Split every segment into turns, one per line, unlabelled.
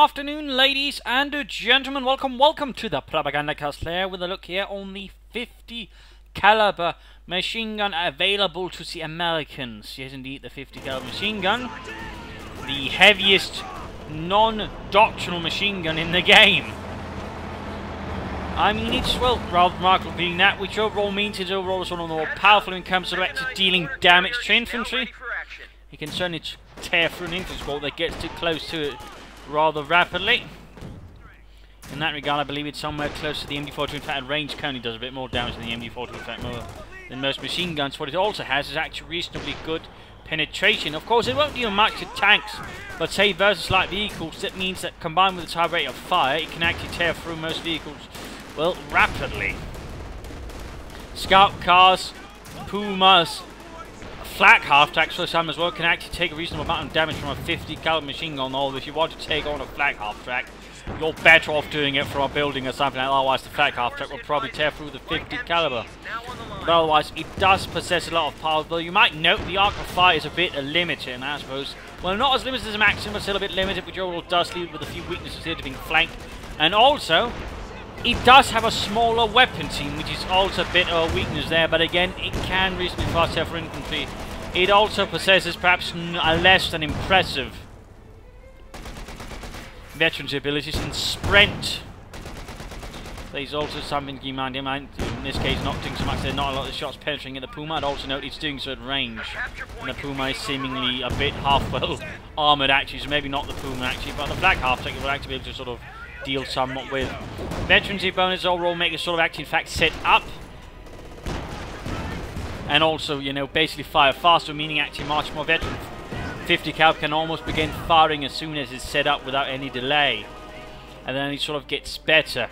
afternoon, ladies and gentlemen. Welcome to the Propagandacast Lehr with a look here on the 50 caliber machine gun available to the Americans. Yes, indeed, the 50 caliber machine gun, the heaviest non-doctrinal machine gun in the game. I mean, it's, well, rather remarkable being that, which overall means it's overall one of the more powerful when it comes to actually dealing damage to infantry. You can certainly tear through an infantry squad that gets too close to it rather rapidly. In that regard, I believe it's somewhere close to the MG42. In fact, range currently does a bit more damage than the MG42, in fact, more than most machine guns. What it also has is actually reasonably good penetration. Of course, it won't do much to tanks, but say versus light vehicles, that means that combined with its high rate of fire, it can actually tear through most vehicles, well, rapidly. Scout cars, Pumas, flak half-tracks for some as well can actually take a reasonable amount of damage from a 50 caliber machine gun, although if you want to take on a flak half-track, you're better off doing it from a building or something like that, otherwise the flak half-track will probably tear through the 50 caliber. But otherwise, it does possess a lot of power, though you might note the arc of fire is a bit limited, and I suppose, well, not as limited as a maximum, but still a bit limited, which overall does leave with a few weaknesses here to being flanked. And also, it does have a smaller weapon team, which is also a bit of a weakness there, but again, it can reasonably fast tear for infantry. It also possesses perhaps a less than impressive veterans abilities in sprint. There's also something to keep in mind. In this case, not doing so much. There's not a lot of shots penetrating at the Puma. I'd also note it's doing so at range. And the Puma is seemingly a bit half-well armoured actually, so maybe not the Puma actually, but the black half-track will actually be able to sort of deal somewhat with. Veterancy bonus overall make it sort of actually in fact set up. And also, you know, basically fire faster, meaning actually much more veteran. 50 cal can almost begin firing as soon as it's set up without any delay. And then it sort of gets better.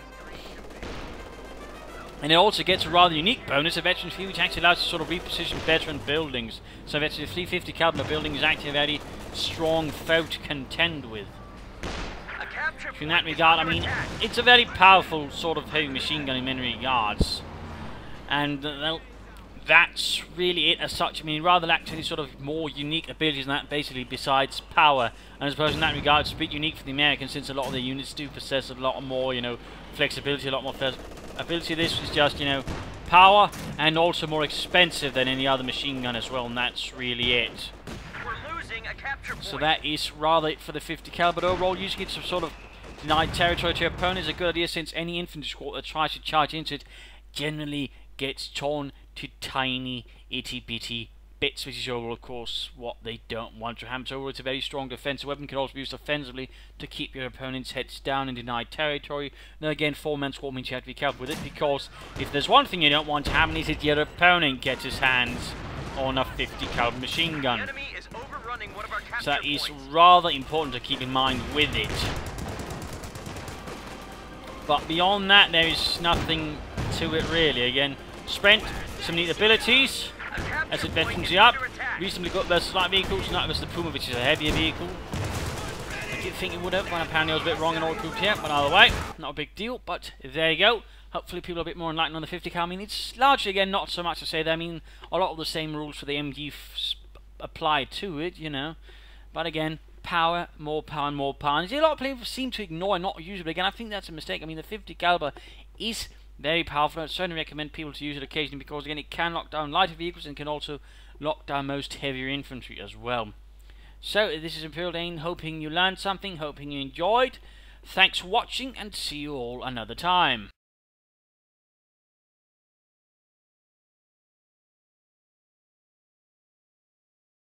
And it also gets a rather unique bonus, a veteran fee, which actually allows you to sort of reposition veteran buildings. So veteran 350 caliber building is actually a very strong foe to contend with. In that regard, I mean, it's a very powerful sort of heavy machine gun in many regards. And, well, that's really it as such. I mean, rather lacked any sort of more unique abilities than that, basically, besides power. And I suppose in that regard, it's a bit unique for the Americans, since a lot of their units do possess a lot more, you know, flexibility, a lot more ability. This is just, you know, power, and also more expensive than any other machine gun as well, and that's really it. So that is rather it for the 50 caliber. But overall, using it to sort of deny territory to your opponent is a good idea, since any infantry squad that tries to charge into it generally gets torn to tiny itty-bitty bits, which is overall, of course, what they don't want to happen. So overall, it's a very strong defensive weapon, can also be used offensively to keep your opponent's heads down and deny territory. Now again, 4-man squad means you have to be careful with it, because if there's one thing you don't want to happen is that your opponent gets his hands on a 50 caliber machine gun. So that is rather important to keep in mind with it. But beyond that, there is nothing to it really. Again, sprint, some neat abilities as it veterans you up. Reasonably good versus light vehicles, not versus the Puma, which is a heavier vehicle. I did think it would have, but apparently I was a bit wrong in all proved here. But either way, not a big deal. But there you go. Hopefully people are a bit more enlightened on the 50 cal. I mean, it's largely, again, not so much to say there. I mean, a lot of the same rules for the MG apply to it, you know. But again, power, more power, and more power. And a lot of people seem to ignore and not use it. But again, I think that's a mistake. I mean, the 50 caliber is very powerful. I certainly recommend people to use it occasionally, because again, it can lock down lighter vehicles and can also lock down most heavier infantry as well. So this is Imperial Dane, hoping you learned something, hoping you enjoyed. Thanks for watching, and see you all another time.